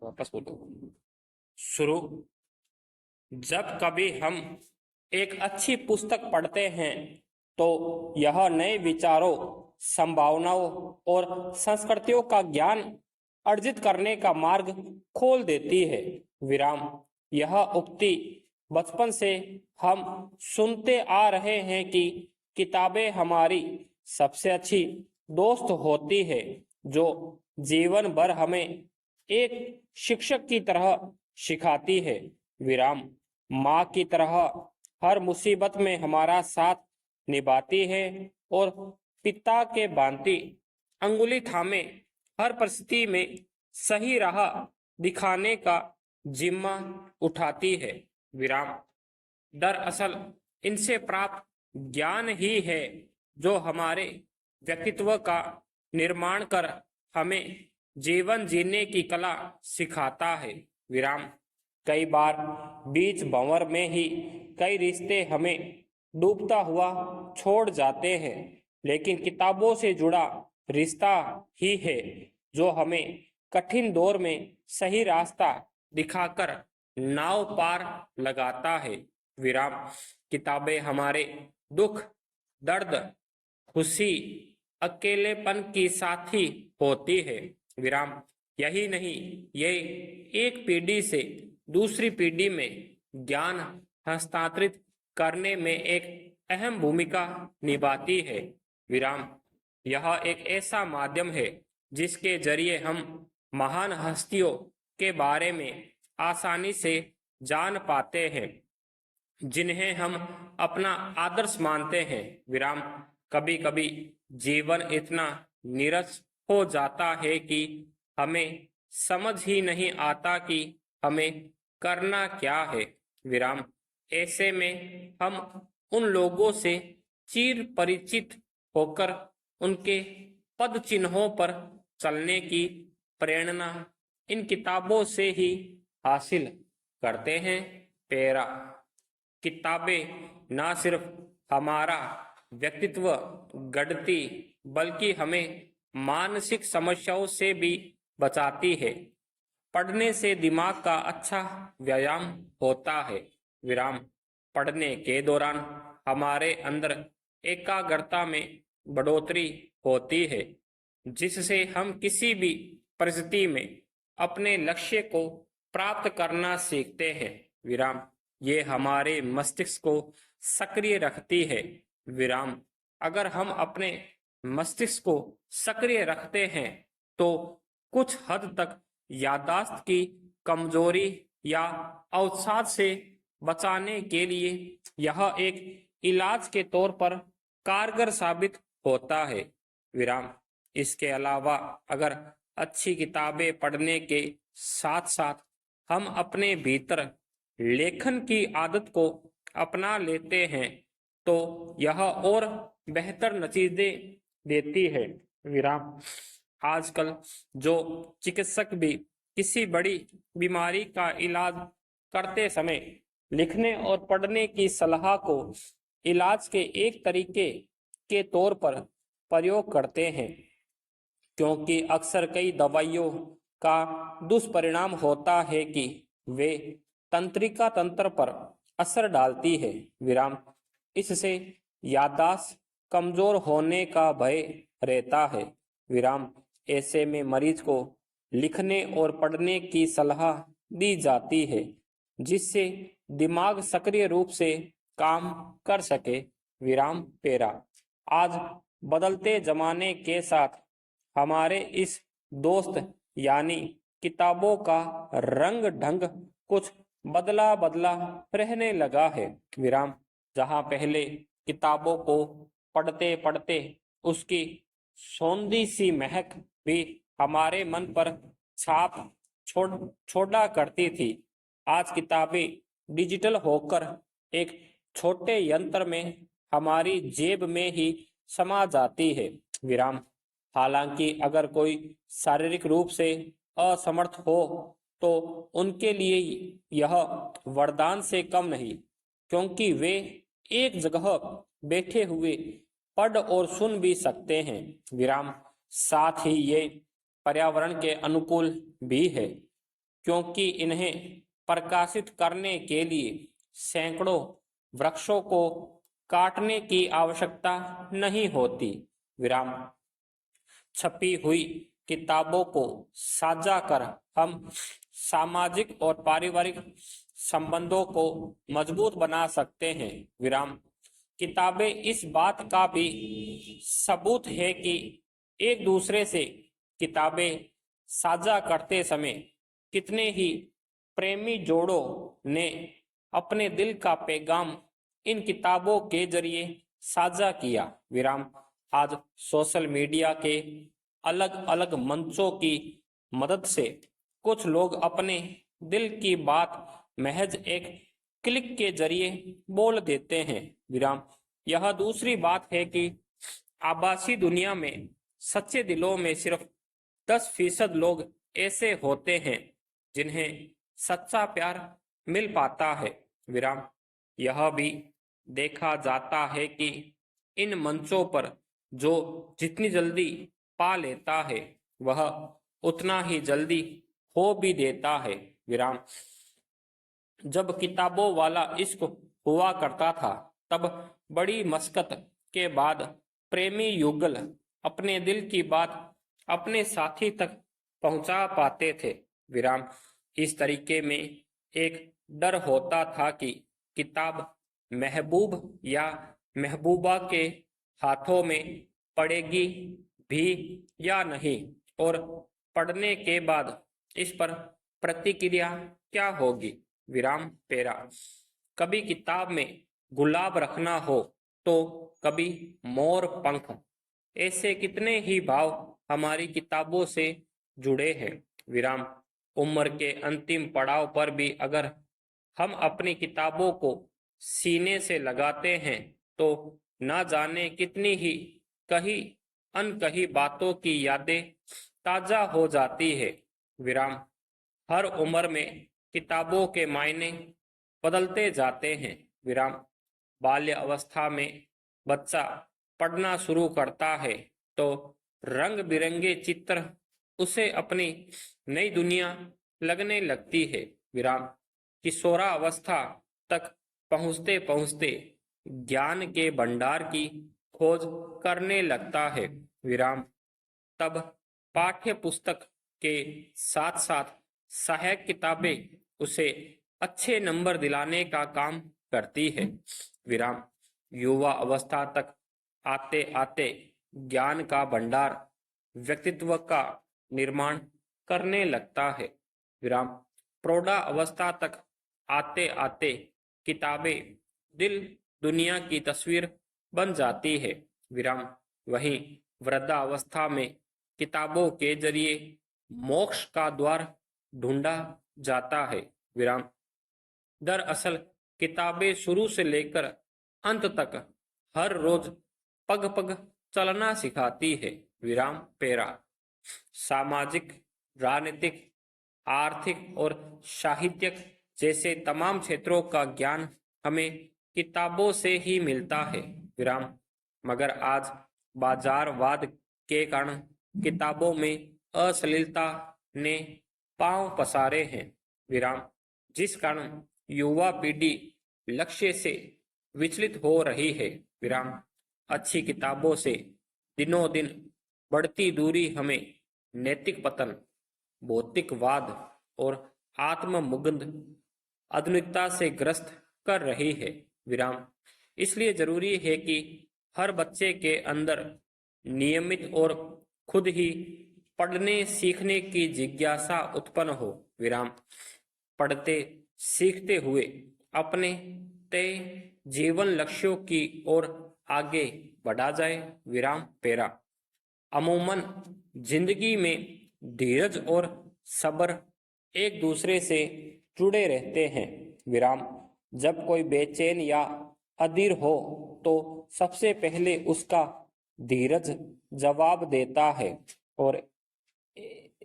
वापस बोलो। शुरू। जब कभी हम एक अच्छी पुस्तक पढ़ते हैं तो यह नए विचारों, संभावनाओं और संस्कृतियों का ज्ञान अर्जित करने का मार्ग खोल देती है। विराम। यह उक्ति बचपन से हम सुनते आ रहे हैं कि किताबें हमारी सबसे अच्छी दोस्त होती है, जो जीवन भर हमें एक शिक्षक की तरह सिखाती है। विराम। माँ की तरह हर मुसीबत में हमारा साथ निभाती है और पिता के भांति अंगुली थामे हर परिस्थिति में सही राह दिखाने का जिम्मा उठाती है। विराम। दरअसल इनसे प्राप्त ज्ञान ही है जो हमारे व्यक्तित्व का निर्माण कर हमें जीवन जीने की कला सिखाता है। विराम। कई बार बीच भंवर में ही कई रिश्ते हमें डूबता हुआ छोड़ जाते हैं, लेकिन किताबों से जुड़ा रिश्ता ही है जो हमें कठिन दौर में सही रास्ता दिखाकर नाव पार लगाता है। विराम। किताबें हमारे दुख, दर्द, खुशी, अकेलेपन की साथी होती है। विराम। यही नहीं, ये एक पीढ़ी से दूसरी पीढ़ी में ज्ञान हस्तांतरित करने में एक अहम भूमिका निभाती है। विराम। यह एक ऐसा माध्यम है जिसके जरिए हम महान हस्तियों के बारे में आसानी से जान पाते हैं, जिन्हें हम अपना आदर्श मानते हैं। विराम। कभी कभी जीवन इतना नीरस हो जाता है कि हमें समझ ही नहीं आता कि हमें करना क्या है। विराम। ऐसे में हम उन लोगों से चिर परिचित होकर उनके पद चिन्हों पर चलने की प्रेरणा इन किताबों से ही हासिल करते हैं। पेरा। किताबें ना सिर्फ हमारा व्यक्तित्व गढ़ती, बल्कि हमें मानसिक समस्याओं से भी बचाती है। पढ़ने से दिमाग का अच्छा व्यायाम होता है। विराम। पढ़ने के दौरान हमारे अंदर एकाग्रता में बढ़ोतरी होती है, जिससे हम किसी भी परिस्थिति में अपने लक्ष्य को प्राप्त करना सीखते हैं। विराम। ये हमारे मस्तिष्क को सक्रिय रखती है। विराम। अगर हम अपने मस्तिष्क को सक्रिय रखते हैं तो कुछ हद तक याददाश्त की कमजोरी या अवसाद से बचाने के लिए यह एक इलाज के तौर पर कारगर साबित होता है। विराम। इसके अलावा अगर अच्छी किताबें पढ़ने के साथ साथ हम अपने भीतर लेखन की आदत को अपना लेते हैं तो यह और बेहतर नतीजे देती है। विराम। आजकल जो चिकित्सक भी किसी बड़ी बीमारी का इलाज करते समय लिखने और पढ़ने की सलाह को इलाज के एक तरीके के तौर पर प्रयोग करते हैं, क्योंकि अक्सर कई दवाइयों का दुष्परिणाम होता है कि वे तंत्रिका तंत्र पर असर डालती है। विराम। इससे याददाश्त कमजोर होने का भय रहता है। विराम। ऐसे में मरीज को लिखने और पढ़ने की सलाह दी जाती है, जिससे दिमाग सक्रिय रूप से काम कर सके। विराम। पेरा। आज बदलते जमाने के साथ हमारे इस दोस्त यानी किताबों का रंग ढंग कुछ बदला बदला रहने लगा है। विराम। जहाँ पहले किताबों को पढ़ते पढ़ते उसकी सौंधी सी महक भी हमारे मन पर छाप छोड़ा करती थी, आज किताबें डिजिटल होकर एक छोटे यंत्र में हमारी जेब में ही समा जाती है। विराम। हालांकि अगर कोई शारीरिक रूप से असमर्थ हो तो उनके लिए यह वरदान से कम नहीं, क्योंकि वे एक जगह बैठे हुए पढ़ और सुन भी सकते हैं। विराम। साथ ही ये पर्यावरण के अनुकूल भी है, क्योंकि इन्हें प्रकाशित करने के लिए सैकड़ों वृक्षों को काटने की आवश्यकता नहीं होती। विराम। छपी हुई किताबों को साझा कर हम सामाजिक और पारिवारिक संबंधों को मजबूत बना सकते हैं। विराम। किताबें इस बात का भी सबूत है कि एक दूसरे से किताबें साझा करते समय कितने ही प्रेमी जोड़ों ने अपने दिल का पैगाम इन किताबों के जरिए साझा किया। विराम। आज सोशल मीडिया के अलग अलग मंचों की मदद से कुछ लोग अपने दिल की बात महज एक क्लिक के जरिए बोल देते हैं। विराम। यह दूसरी बात है कि आभासी दुनिया में सच्चे दिलों में सिर्फ 10% लोग ऐसे होते हैं जिन्हें सच्चा प्यार मिल पाता है। विराम। यह भी देखा जाता है कि इन मंचों पर जो जितनी जल्दी पा लेता है वह उतना ही जल्दी खो भी देता है। विराम। जब किताबों वाला इश्क हुआ करता था तब बड़ी मशक्कत के बाद प्रेमी युगल अपने दिल की बात अपने साथी तक पहुंचा पाते थे। विराम। इस तरीके में एक डर होता था कि किताब महबूब या महबूबा के हाथों में पड़ेगी भी या नहीं, और पढ़ने के बाद इस पर प्रतिक्रिया क्या होगी। विराम पेरा। कभी किताब में गुलाब रखना हो तो कभी मोर पंख, ऐसे कितने ही भाव हमारी किताबों से जुड़े हैं। विराम। उम्र के अंतिम पड़ाव पर भी अगर हम अपनी किताबों को सीने से लगाते हैं तो ना जाने कितनी ही कही अनकही बातों की यादें ताजा हो जाती है। विराम। हर उम्र में किताबों के मायने बदलते जाते हैं। विराम। बाल्य अवस्था में बच्चा पढ़ना शुरू करता है तो रंग बिरंगे चित्र उसे अपनी नई दुनिया लगने लगती है। विराम। किशोरावस्था तक पहुंचते पहुंचते ज्ञान के भंडार की खोज करने लगता है। विराम। तब पाठ्य पुस्तक के साथ साथ सहायक किताबें उसे अच्छे नंबर दिलाने का काम करती है। विराम। युवा अवस्था तक आते आते ज्ञान का भंडार व्यक्तित्व का निर्माण करने लगता है। विराम। प्रौढ़ा अवस्था तक आते आते किताबें दिल दुनिया की तस्वीर बन जाती है। विराम। वहीं वृद्धावस्था में किताबों के जरिए मोक्ष का द्वार ढूंढा जाता है। विराम। दरअसल किताबें शुरू से लेकर अंत तक हर रोज पग पग चलना सिखाती है। विराम पेरा। सामाजिक, राजनीतिक, आर्थिक और साहित्यिक जैसे तमाम क्षेत्रों का ज्ञान हमें किताबों से ही मिलता है। विराम। मगर आज बाजारवाद के कारण किताबों में अश्लीलता ने पांव पसारे हैं। विराम। जिस कारण युवा पीढ़ी लक्ष्य से विचलित हो रही है। विराम। अच्छी किताबों से दिनों दिन बढ़ती दूरी हमें नैतिक पतन, भौतिकवाद और आत्ममुग्ध आधुनिकता से ग्रस्त कर रही है। विराम। इसलिए जरूरी है कि हर बच्चे के अंदर नियमित और खुद ही पढ़ने सीखने की जिज्ञासा उत्पन्न हो। विराम। पढ़ते सीखते हुए अपने तय जीवन लक्ष्यों की ओर आगे बढ़ा जाए। विराम पेरा। अमूमन जिंदगी में धीरज और सब्र एक दूसरे से जुड़े रहते हैं। विराम। जब कोई बेचैन या अधीर हो तो सबसे पहले उसका धीरज जवाब देता है, और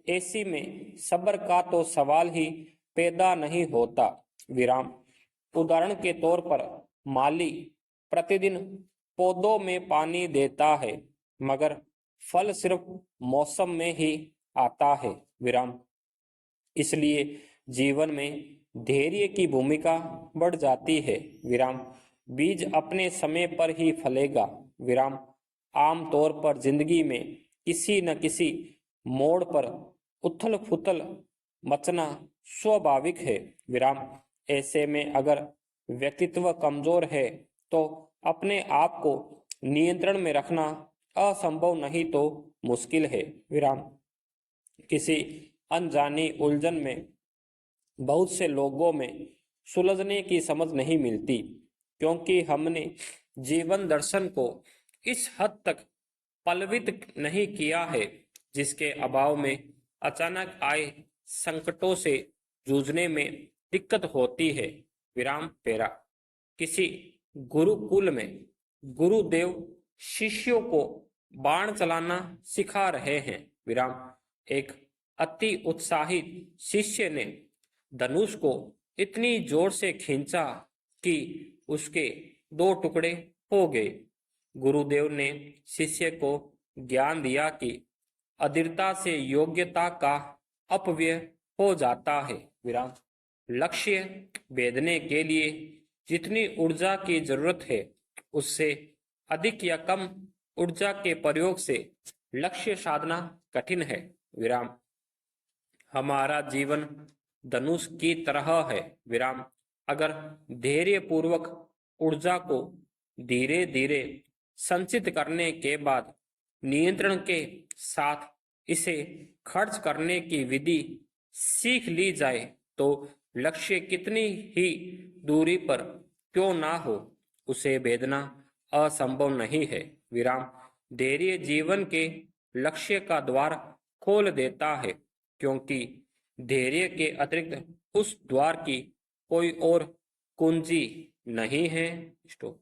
ऐसी में सब्र का तो सवाल ही पैदा नहीं होता। विराम। उदाहरण के तौर पर माली प्रतिदिन पौधों में पानी देता है मगर फल सिर्फ मौसम में ही आता है। विराम। इसलिए जीवन में धैर्य की भूमिका बढ़ जाती है। विराम। बीज अपने समय पर ही फलेगा। विराम। आमतौर पर जिंदगी में किसी न किसी मोड़ पर उथल पुथल मचना स्वाभाविक है। विराम। ऐसे में अगर व्यक्तित्व कमजोर है तो अपने आप को नियंत्रण में रखना असंभव नहीं तो मुश्किल है। विराम। किसी अनजानी उलझन में बहुत से लोगों में सुलझने की समझ नहीं मिलती, क्योंकि हमने जीवन दर्शन को इस हद तक पल्लवित नहीं किया है, जिसके अभाव में अचानक आए संकटों से जूझने में दिक्कत होती है। विराम पेरा। किसी गुरुकुल में गुरुदेव शिष्यों को बाण चलाना सिखा रहे हैं। विराम। एक अति उत्साहित शिष्य ने धनुष को इतनी जोर से खींचा कि उसके दो टुकड़े हो गए। गुरुदेव ने शिष्य को ज्ञान दिया कि अधीरता से योग्यता का अपव्यय हो जाता है। विराम। लक्ष्य भेदने के लिए जितनी ऊर्जा की जरूरत है, उससे अधिक या कम ऊर्जा के प्रयोग से लक्ष्य साधना कठिन है। विराम। हमारा जीवन धनुष की तरह है। विराम। अगर धैर्य पूर्वक ऊर्जा को धीरे धीरे संचित करने के बाद नियंत्रण के साथ इसे खर्च करने की विधि सीख ली जाए, तो लक्ष्य कितनी ही दूरी पर क्यों ना हो, उसे भेदना असंभव नहीं है। विराम। धैर्य जीवन के लक्ष्य का द्वार खोल देता है, क्योंकि धैर्य के अतिरिक्त उस द्वार की कोई और कुंजी नहीं है। स्टॉप।